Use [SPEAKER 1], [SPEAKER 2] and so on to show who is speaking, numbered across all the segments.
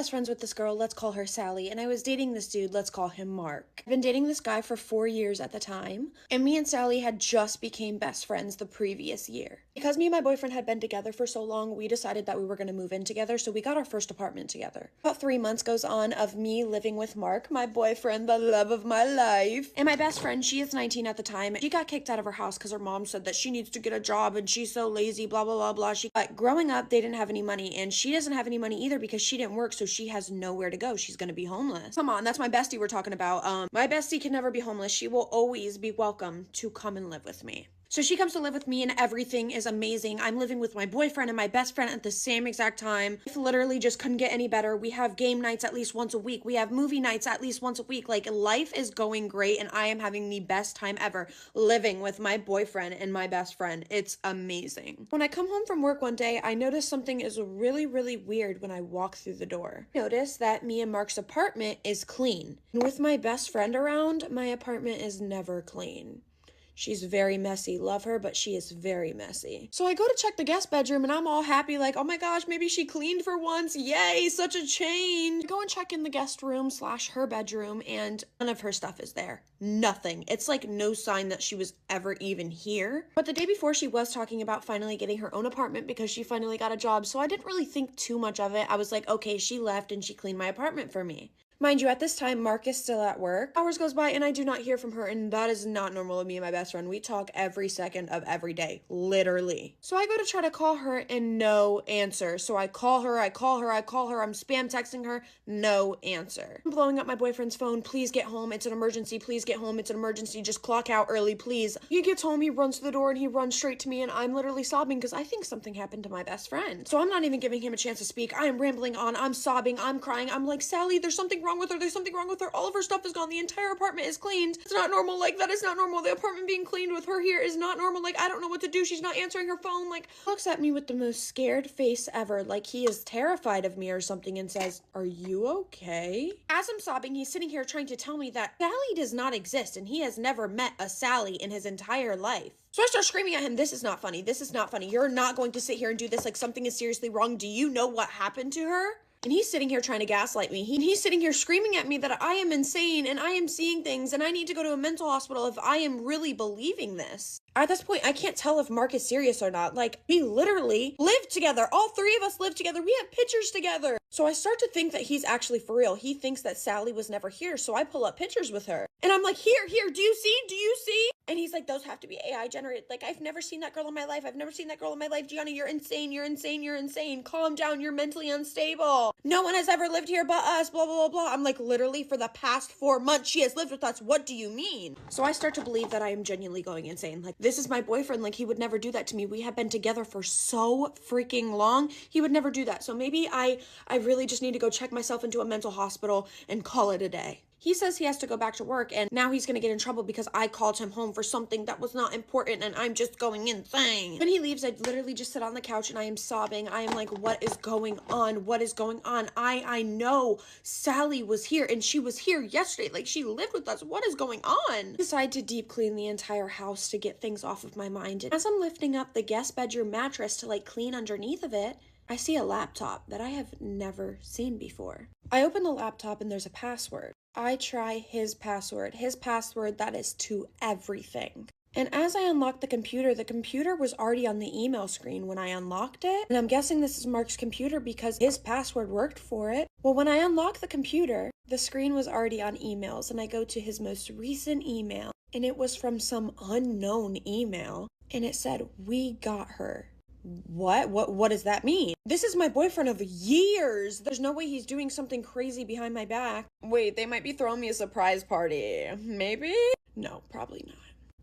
[SPEAKER 1] best friends with this girl, let's call her Sally, and I was dating this dude, let's call him Mark. I've been dating this guy for 4 years at the time, and me and Sally had just became best friends the previous year. Because me and my boyfriend had been together for so long, we decided that we were going to move in together, so we got our first apartment together. About 3 months goes on of me living with Mark, my boyfriend, the love of my life. And my best friend, she is 19 at the time. She got kicked out of her house because her mom said that she needs to get a job and she's so lazy, blah, blah, blah, blah. But growing up, they didn't have any money, and she doesn't have any money either because she didn't work, so she has nowhere to go. She's going to be homeless. Come on, that's my bestie we're talking about. My bestie can never be homeless. She will always be welcome to come and live with me. So she comes to live with me and everything is amazing. I'm living with my boyfriend and my best friend at the same exact time. Life literally just couldn't get any better. We have game nights at least once a week. We have movie nights at least once a week. Like, life is going great and I am having the best time ever living with my boyfriend and my best friend. It's amazing. When I come home from work one day, I notice something is really, really weird when I walk through the door. I notice that me and Mark's apartment is clean. And with my best friend around, my apartment is never clean. She's very messy. Love her, but she is very messy. So I go to check the guest bedroom and I'm all happy like, oh my gosh, maybe she cleaned for once. Yay, such a change. I go and check in the guest room / her bedroom and none of her stuff is there. Nothing. It's like no sign that she was ever even here. But the day before she was talking about finally getting her own apartment because she finally got a job. So I didn't really think too much of it. I was like, okay, she left and she cleaned my apartment for me. Mind you, at this time, Mark is still at work. Hours goes by and I do not hear from her, and that is not normal with me and my best friend. We talk every second of every day, literally. So I go to try to call her and no answer. So I call her, I'm spam texting her, no answer. I'm blowing up my boyfriend's phone. Please get home. It's an emergency. Please get home. It's an emergency. Just clock out early, please. He gets home, he runs to the door and he runs straight to me and I'm literally sobbing because I think something happened to my best friend. So I'm not even giving him a chance to speak. I am rambling on. I'm sobbing. I'm crying. I'm like, Sally, there's something wrong with her. There's something wrong with her. All of her stuff is gone. The entire apartment is cleaned. It's not normal. Like, that is not normal. The apartment being cleaned with her here is not normal. Like, I don't know what to do. She's not answering her phone. Like, looks at me with the most scared face ever. Like he is terrified of me or something and says, are you okay? As I'm sobbing, he's sitting here trying to tell me that Sally does not exist and he has never met a Sally in his entire life. So I start screaming at him, this is not funny. This is not funny. You're not going to sit here and do this like something is seriously wrong. Do you know what happened to her? And he's sitting here trying to gaslight me. He's sitting here screaming at me that I am insane and I am seeing things and I need to go to a mental hospital if I am really believing this. At this point, I can't tell if Mark is serious or not. Like, we literally live together. All three of us live together. We have pictures together. So I start to think that he's actually for real. He thinks that Sally was never here. So I pull up pictures with her. And I'm like, here, do you see? Do you see? And he's like, those have to be AI generated. Like, I've never seen that girl in my life. I've never seen that girl in my life. Gianna, you're insane. You're insane. You're insane. Calm down. You're mentally unstable. No one has ever lived here but us. Blah, blah, blah, blah. I'm like, literally for the past 4 months, she has lived with us. What do you mean? So I start to believe that I am genuinely going insane. Like, this is my boyfriend. Like, he would never do that to me. We have been together for so freaking long. He would never do that. So maybe I really just need to go check myself into a mental hospital and call it a day. He says he has to go back to work and now he's going to get in trouble because I called him home for something that was not important and I'm just going insane. When he leaves, I literally just sit on the couch and I am sobbing. I am like, what is going on? What is going on? I know Sally was here and she was here yesterday. Like, she lived with us. What is going on? I decide to deep clean the entire house to get things off of my mind. And as I'm lifting up the guest bedroom mattress to like clean underneath of it, I see a laptop that I have never seen before. I open the laptop and there's a password. I try his password that is to everything. And as I unlocked the computer was already on the email screen when I unlocked it. And I'm guessing this is Mark's computer because his password worked for it. Well, when I unlocked the computer, the screen was already on emails and I go to his most recent email and it was from some unknown email and it said, we got her. What does that mean? This is my boyfriend of years. There's no way he's doing something crazy behind my back. Wait, they might be throwing me a surprise party. Maybe? No, probably not.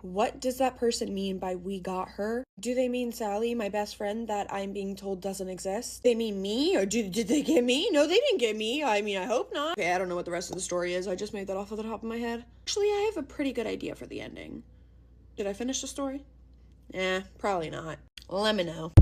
[SPEAKER 1] What does that person mean by we got her? Do they mean Sally, my best friend that I'm being told doesn't exist? They mean me? Or did they get me? No, they didn't get me. I mean, I hope not. Okay, I don't know what the rest of the story is. I just made that off of the top of my head. Actually, I have a pretty good idea for the ending. Did I finish the story? Probably not. Let me know.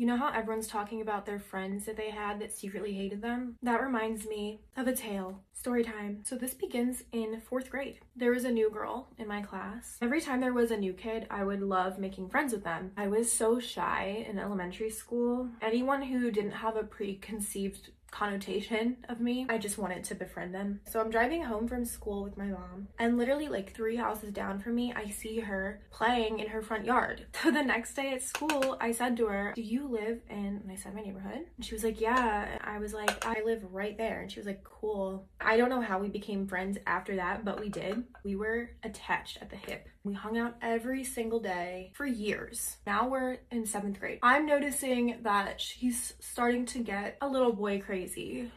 [SPEAKER 2] You know how everyone's talking about their friends that they had that secretly hated them? That reminds me of a tale. Story time. So this begins in 4th grade. There was a new girl in my class. Every time there was a new kid, I would love making friends with them. I was so shy in elementary school. Anyone who didn't have a preconceived connotation of me, I just wanted to befriend them. So I'm driving home from school with my mom, and literally like 3 houses down from me, I see her playing in her front yard. So the next day at school, I said to her, do you live in, and I said my neighborhood, and she was like, yeah. And I was like, I live right there. And she was like, cool. I don't know how we became friends after that, but we did. We were attached at the hip. We hung out every single day for years. Now we're in 7th grade. I'm noticing that she's starting to get a little boy crazy.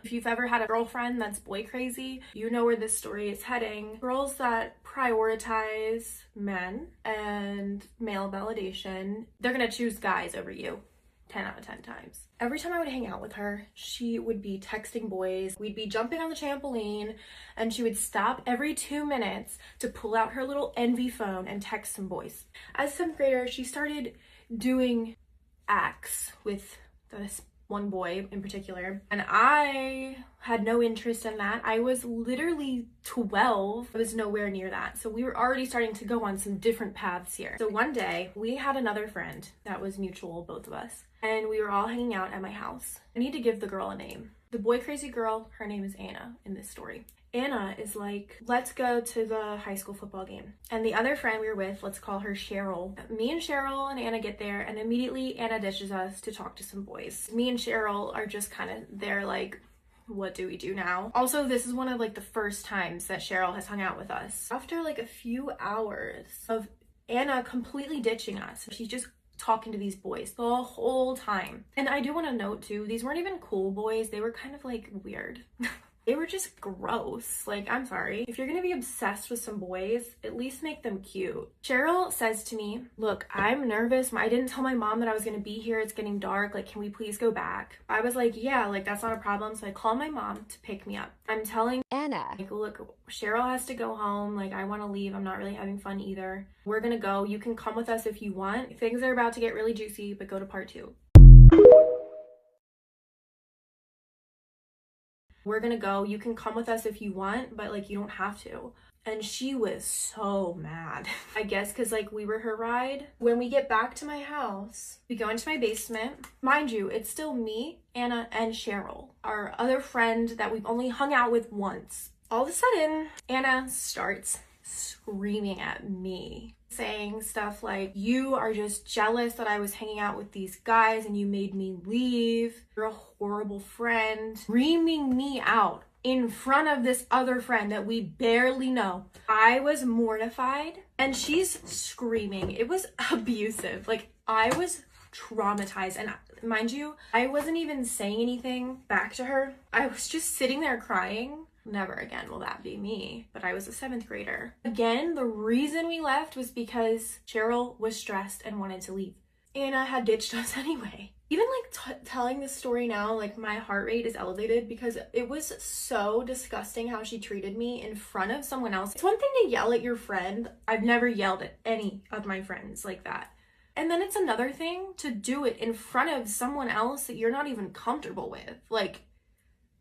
[SPEAKER 2] If you've ever had a girlfriend that's boy crazy, you know where this story is heading. Girls that prioritize men and male validation, they're gonna choose guys over you 10 out of 10 times. Every time I would hang out with her, she would be texting boys. We'd be jumping on the trampoline, and she would stop every 2 minutes to pull out her little Envy phone and text some boys. As 7th grader, she started doing acts with this one boy in particular, and I had no interest in that. I was literally 12. I was nowhere near that. So we were already starting to go on some different paths here. So one day we had another friend that was mutual, both of us, and we were all hanging out at my house. I need to give the girl a name. The boy crazy girl, her name is Anna in this story. Anna is like, let's go to the high school football game. And the other friend we were with, let's call her Cheryl. Me and Cheryl and Anna get there, and immediately Anna ditches us to talk to some boys. Me and Cheryl are just kind of there like, what do we do now? Also, this is one of like the first times that Cheryl has hung out with us. After like a few hours of Anna completely ditching us, she's just talking to these boys the whole time. And I do want to note too, these weren't even cool boys. They were kind of like weird. They were just gross. Like, I'm sorry. If you're gonna be obsessed with some boys, at least make them cute. Cheryl says to me, look, I'm nervous. I didn't tell my mom that I was gonna be here. It's getting dark. Like, can we please go back? I was like, yeah, like that's not a problem. So I call my mom to pick me up. I'm telling Anna, like, look, Cheryl has to go home. Like, I wanna leave. I'm not really having fun either. We're gonna go. You can come with us if you want. Things are about to get really juicy, but go to part 2. We're gonna go. You can come with us if you want, but like you don't have to. And she was so mad. I guess because like we were her ride. When we get back to my house, we go into my basement. Mind you, it's still me, Anna, and Cheryl, our other friend that we've only hung out with once. All of a sudden, Anna starts screaming at me, saying stuff like, you are just jealous that I was hanging out with these guys and you made me leave. You're a horrible friend. Screaming me out in front of this other friend that we barely know. I was mortified, and she's screaming. It was abusive. Like, I was traumatized. And mind you, I wasn't even saying anything back to her. I was just sitting there crying. Never again will that be me. But I was a 7th grader. Again, the reason we left was because Cheryl was stressed and wanted to leave. Anna had ditched us anyway. Even like telling this story now, like my heart rate is elevated because it was so disgusting how she treated me in front of someone else. It's one thing to yell at your friend. I've never yelled at any of my friends like that. And then it's another thing to do it in front of someone else that you're not even comfortable with. Like,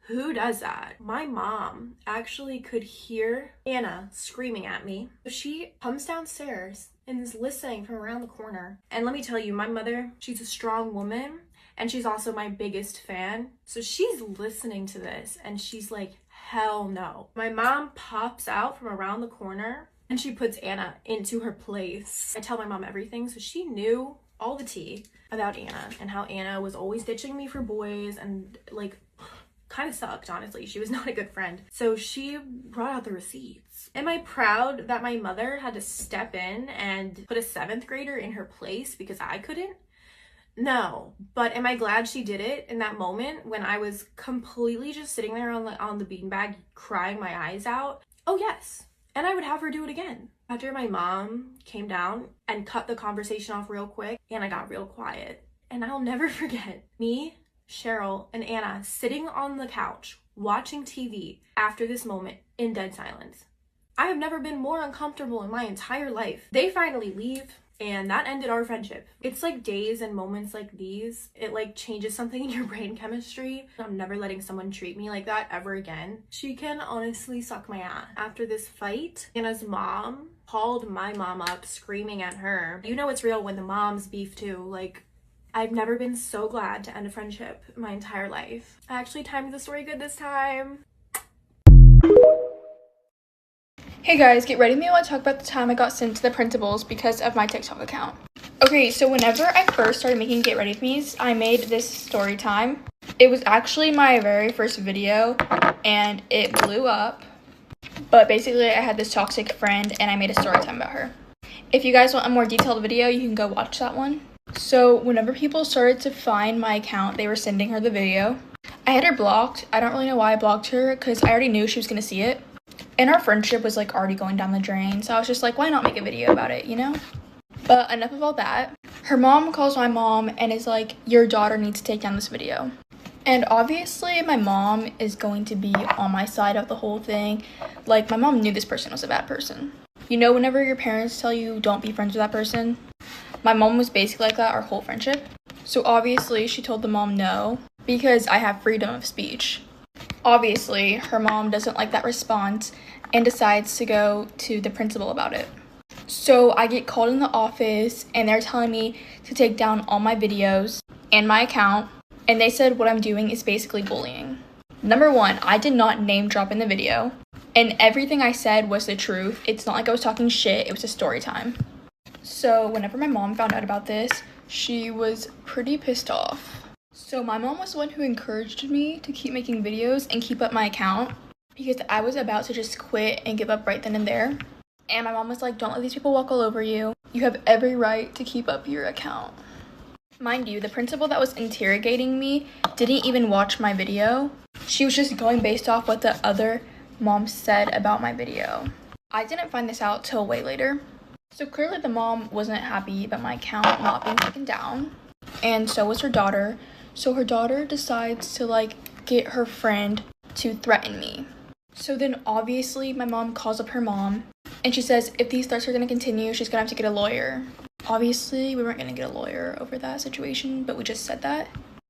[SPEAKER 2] who does that? My mom actually could hear Anna screaming at me. She comes downstairs and is listening from around the corner. And let me tell you, my mother, she's a strong woman, and she's also my biggest fan. So she's listening to this and she's like, hell no. My mom pops out from around the corner and she puts Anna into her place. I tell my mom everything, so she knew all the tea about Anna and how Anna was always ditching me for boys and like kind of sucked, honestly. She was not a good friend. So she brought out the receipts. Am I proud that my mother had to step in and put a 7th grader in her place because I couldn't? No. But am I glad she did it in that moment when I was completely just sitting there on the beanbag crying my eyes out? Oh yes. And I would have her do it again. After my mom came down and cut the conversation off real quick, and I got real quiet. And I'll never forget me, Cheryl, and Anna sitting on the couch watching TV after this moment in dead silence. I have never been more uncomfortable in my entire life. They finally leave. and that ended our friendship. It's like days and moments like these, it like changes something in your brain chemistry. I'm never letting someone treat me like that ever again. She can honestly suck my ass. After this fight, Anna's mom called my mom up screaming at her. You know it's real when the moms beef too. Like, I've never been so glad to end a friendship my entire life. I actually timed the story good this time.
[SPEAKER 3] Hey guys, get ready with me. I want to talk about the time I got sent to the principals because of my TikTok account. Okay, so whenever I first started making Get Ready With Me's, I made this story time. It was actually my very first video and it blew up. But basically I had this toxic friend and I made a story time about her. If you guys want a more detailed video, you can go watch that one. So whenever people started to find my account, they were sending her the video. I had her blocked. I don't really know why I blocked her because I already knew she was going to see it. And our friendship was like already going down the drain, so I was just like, why not make a video about it, you know? But enough of all that. Her mom calls my mom and is like, your daughter needs to take down this video. And obviously my mom is going to be on my side of the whole thing. Like, my mom knew this person was a bad person. You know, whenever your parents tell you don't be friends with that person, my mom was basically like that our whole friendship. So obviously she told the mom no because I have freedom of speech. Obviously, her mom doesn't like that response and decides to go to the principal about it. So I get called in the office and they're telling me to take down all my videos and my account. And they said what I'm doing is basically bullying. Number one, I did not name drop in the video. And everything I said was the truth. It's not like I was talking shit. It was a story time. So whenever my mom found out about this, she was pretty pissed off. So my mom was the one who encouraged me to keep making videos and keep up my account because I was about to just quit and give up right then and there. And my mom was like, don't let these people walk all over you. You have every right to keep up your account. Mind you, the principal that was interrogating me didn't even watch my video. She was just going based off what the other mom said about my video. I didn't find this out till way later. So clearly the mom wasn't happy about my account not being taken down. And so was her daughter. So her daughter decides to like get her friend to threaten me. So then obviously my mom calls up her mom and she says if these threats are going to continue, she's going to have to get a lawyer. Obviously we weren't going to get a lawyer over that situation, but we just said that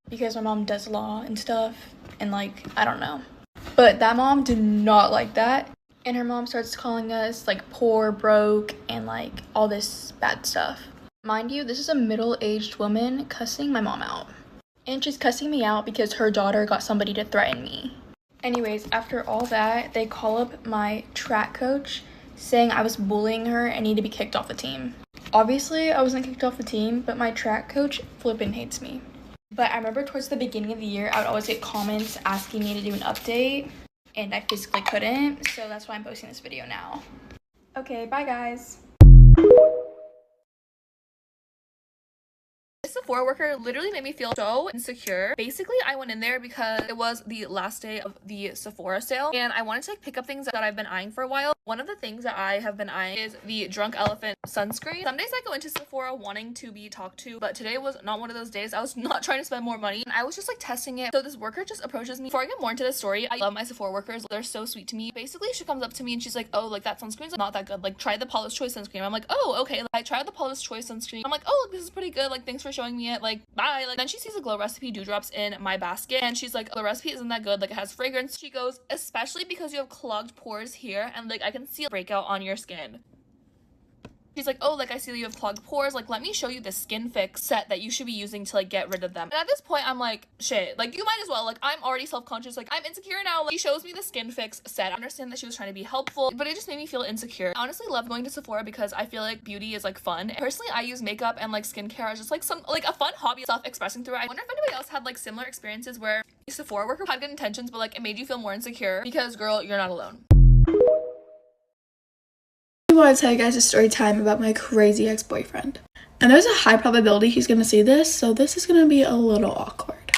[SPEAKER 3] because my mom does law and stuff and like, I don't know. But that mom did not like that. And her mom starts calling us like poor, broke, and like all this bad stuff. Mind you, this is a middle-aged woman cussing my mom out. And she's cussing me out because her daughter got somebody to threaten me. Anyways, after all that, they call up my track coach saying I was bullying her and need to be kicked off the team. Obviously, I wasn't kicked off the team, but my track coach flippin' hates me. But I remember towards the beginning of the year, I would always get comments asking me to do an update, and I physically couldn't, so that's why I'm posting this video now. Okay, bye guys.
[SPEAKER 4] This Sephora worker literally made me feel so insecure. Basically, I went in there because it was the last day of the Sephora sale and I wanted to like pick up things that I've been eyeing for a while. One of the things that I have been eyeing is the Drunk Elephant sunscreen. Some days I go into Sephora wanting to be talked to, but today was not one of those days. I was not trying to spend more money and I was just like testing it. So this worker just approaches me. Before I get more into the story, I love my Sephora workers. They're so sweet to me. Basically, she comes up to me and she's like, oh, like that sunscreen's not that good. Like try the Paula's Choice sunscreen. I'm like, oh, okay. Like, I tried the Paula's Choice sunscreen. I'm like, oh, this is pretty good. Like, thanks for showing me it. Like, bye. Like, then she sees a Glow Recipe dewdrops in my basket and she's like, the recipe isn't that good. Like, it has fragrance. She goes, especially because you have clogged pores here and like I can see a breakout on your skin. She's like, oh, like I see that you have clogged pores. Like, let me show you the Skin Fix set that you should be using to like get rid of them. And at this point, I'm like, shit, like you might as well. Like, I'm already self-conscious. Like, I'm insecure now. Like, she shows me the Skin Fix set. I understand that she was trying to be helpful, but it just made me feel insecure. I honestly love going to Sephora because I feel like beauty is like fun. Personally, I use makeup and like skincare as just like some like a fun hobby, self-expressing through it. I wonder if anybody else had like similar experiences where a Sephora worker had good intentions, but like it made you feel more insecure because girl, you're not alone.
[SPEAKER 5] I want to tell you guys a story time about my crazy ex-boyfriend. And there's a high probability he's going to see this, so this is going to be a little awkward.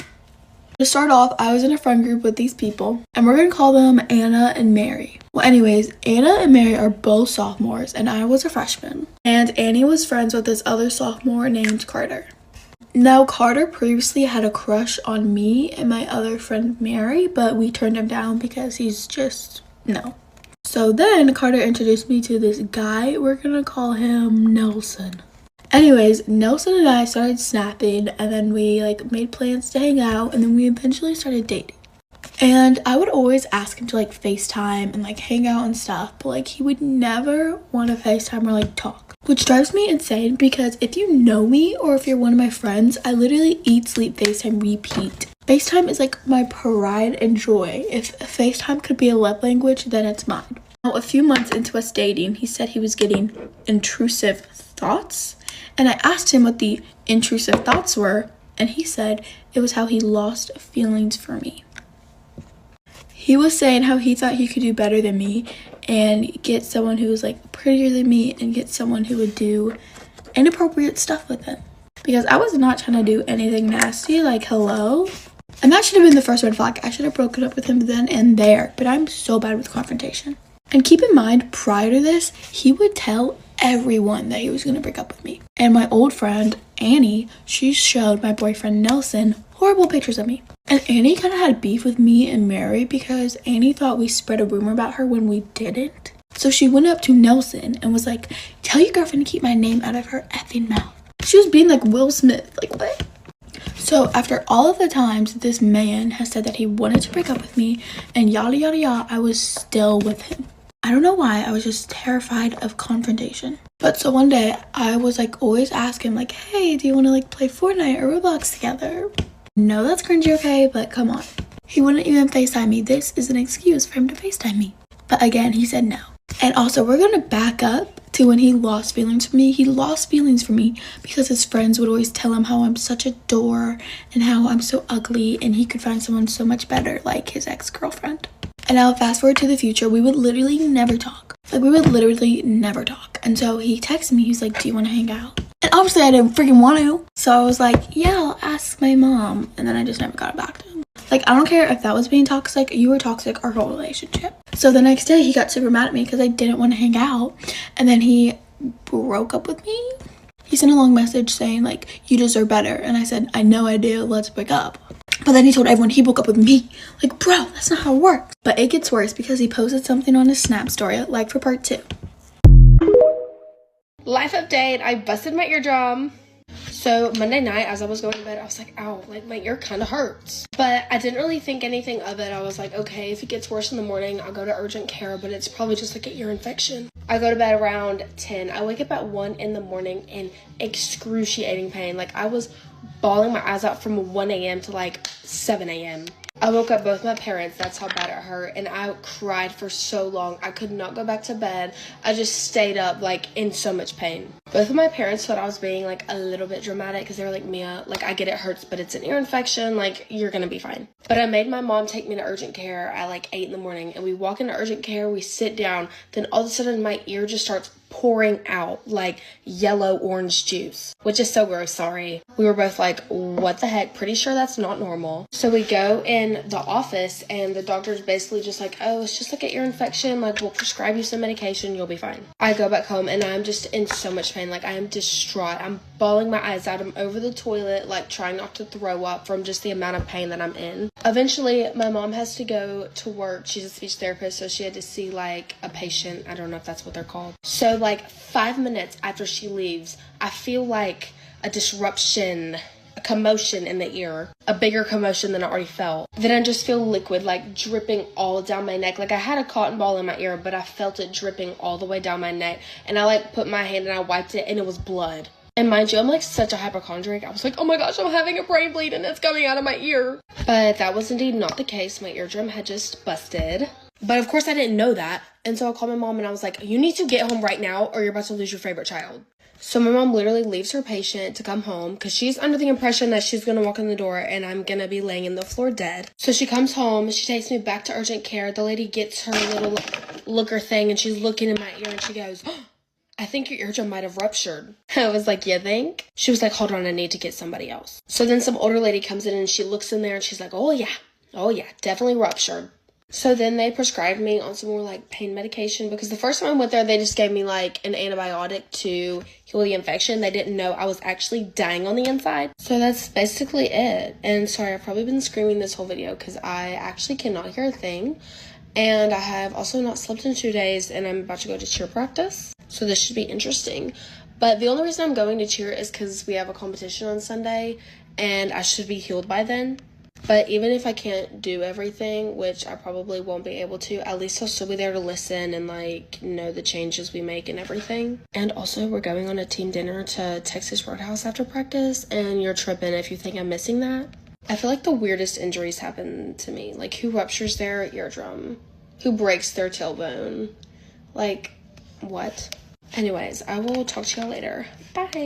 [SPEAKER 5] To start off, I was in a friend group with these people, and we're going to call them Anna and Mary. Well, anyways, Anna and Mary are both sophomores, and I was a freshman. And Annie was friends with this other sophomore named Carter. Now, Carter previously had a crush on me and my other friend Mary, but we turned him down because he's just, no. So then Carter introduced me to this guy, we're gonna call him Nelson. Anyways, Nelson and I started snapping, and then we like made plans to hang out, and then we eventually started dating. And I would always ask him to like FaceTime and like hang out and stuff, but like he would never want to FaceTime or like talk, which drives me insane because if you know me or if you're one of my friends, I literally eat, sleep, FaceTime, repeat. FaceTime is like my pride and joy. If FaceTime could be a love language, then it's mine. Now, a few months into us dating, he said he was getting intrusive thoughts, and I asked him what the intrusive thoughts were, and he said it was how he lost feelings for me. He was saying how he thought he could do better than me and get someone who was like prettier than me and get someone who would do inappropriate stuff with him. Because I was not trying to do anything nasty, like hello. And that should have been the first red flag. I should have broken up with him then and there, but I'm so bad with confrontation. And keep in mind, prior to this, he would tell everyone that he was going to break up with me. And my old friend, Annie, she showed my boyfriend Nelson horrible pictures of me. And Annie kind of had beef with me and Mary because Annie thought we spread a rumor about her when we didn't. So she went up to Nelson and was like, tell your girlfriend to keep my name out of her effing mouth. She was being like Will Smith, like what? So after all of the times this man has said that he wanted to break up with me and yada yada yada, I was still with him. I don't know why, I was just terrified of confrontation. But so one day I was like always asking like, hey, do you want to like play Fortnite or Roblox together? No, that's cringy, okay, but come on. He wouldn't even FaceTime me. This is an excuse for him to FaceTime me. But again, he said no. And also, we're going to back up to when he lost feelings for me. He lost feelings for me because his friends would always tell him how I'm such a door and how I'm so ugly and he could find someone so much better, like his ex-girlfriend. And now fast forward to the future, we would literally never talk. Like, we would literally never talk. And so he texted me, he's like, do you want to hang out? And obviously I didn't freaking want to. So I was like, yeah, I'll ask my mom. And then I just never got it back to him. Like, I don't care if that was being toxic, you were toxic, our whole relationship. So the next day he got super mad at me because I didn't want to hang out. And then he broke up with me. He sent a long message saying like, you deserve better. And I said, I know I do, let's break up. But then he told everyone he broke up with me. Like, bro, that's not how it works. But it gets worse because he posted something on his Snap story, like for part 2.
[SPEAKER 6] Life update, I busted my eardrum. So Monday night as I was going to bed, I was like, ow, like my ear kind of hurts. But I didn't really think anything of it. I was like, okay, if it gets worse in the morning, I'll go to urgent care, but it's probably just like an ear infection. I go to bed around 10. I wake up at 1 in the morning in excruciating pain. Like, I was bawling my eyes out from 1 a.m. to like 7 a.m. I woke up both my parents, that's how bad it hurt, and I cried for so long. I could not go back to bed. I just stayed up like in so much pain. Both of my parents thought I was being like a little bit dramatic because they were like, Mia, like I get it hurts, but it's an ear infection, like you're gonna be fine. But I made my mom take me to urgent care at like 8 in the morning, and we walk into urgent care, we sit down, then all of a sudden my ear just starts pouring out like yellow orange juice, which is so gross, sorry. We were both like, what the heck? Pretty sure that's not normal. So we go in the office and the doctor's basically just like, oh, it's just like an ear infection, like we'll prescribe you some medication, you'll be fine. I go back home and I'm just in so much pain, like I am distraught. I'm bawling my eyes out. I'm over the toilet, like trying not to throw up from just the amount of pain that I'm in. Eventually my mom has to go to work. She's a speech therapist, so she had to see like a patient. I don't know if that's what they're called. So like 5 minutes after she leaves, I feel like a disruption, a commotion in the ear, a bigger commotion than I already felt. Then I just feel liquid like dripping all down my neck. Like I had a cotton ball in my ear, but I felt it dripping all the way down my neck. And I like put my hand and I wiped it and it was blood. And mind you, I'm like such a hypochondriac. I was like, oh my gosh, I'm having a brain bleed and it's coming out of my ear. But that was indeed not the case. My eardrum had just busted. But of course I didn't know that. And so I called my mom and I was like, you need to get home right now or you're about to lose your favorite child. So my mom literally leaves her patient to come home because she's under the impression that she's going to walk in the door and I'm going to be laying in the floor dead. So she comes home, she takes me back to urgent care. The lady gets her little looker thing and she's looking in my ear and she goes, oh, I think your eardrum might have ruptured. I was like, you think? She was like, hold on, I need to get somebody else. So then some older lady comes in and she looks in there and she's like, oh yeah, definitely ruptured. So then they prescribed me on some more like pain medication because the first time I went there, they just gave me like an antibiotic to heal the infection. They didn't know I was actually dying on the inside. So that's basically it. And sorry, I've probably been screaming this whole video because I actually cannot hear a thing. And I have also not slept in 2 days and I'm about to go to cheer practice. So this should be interesting. But the only reason I'm going to cheer is because we have a competition on Sunday and I should be healed by then. But even if I can't do everything, which I probably won't be able to, at least I'll still be there to listen and like know the changes we make and everything. And also we're going on a team dinner to Texas Roadhouse after practice, and you're tripping if you think I'm missing that. I feel like the weirdest injuries happen to me. Like, who ruptures their eardrum? Who breaks their tailbone? Like, what? Anyways, I will talk to y'all later. Bye.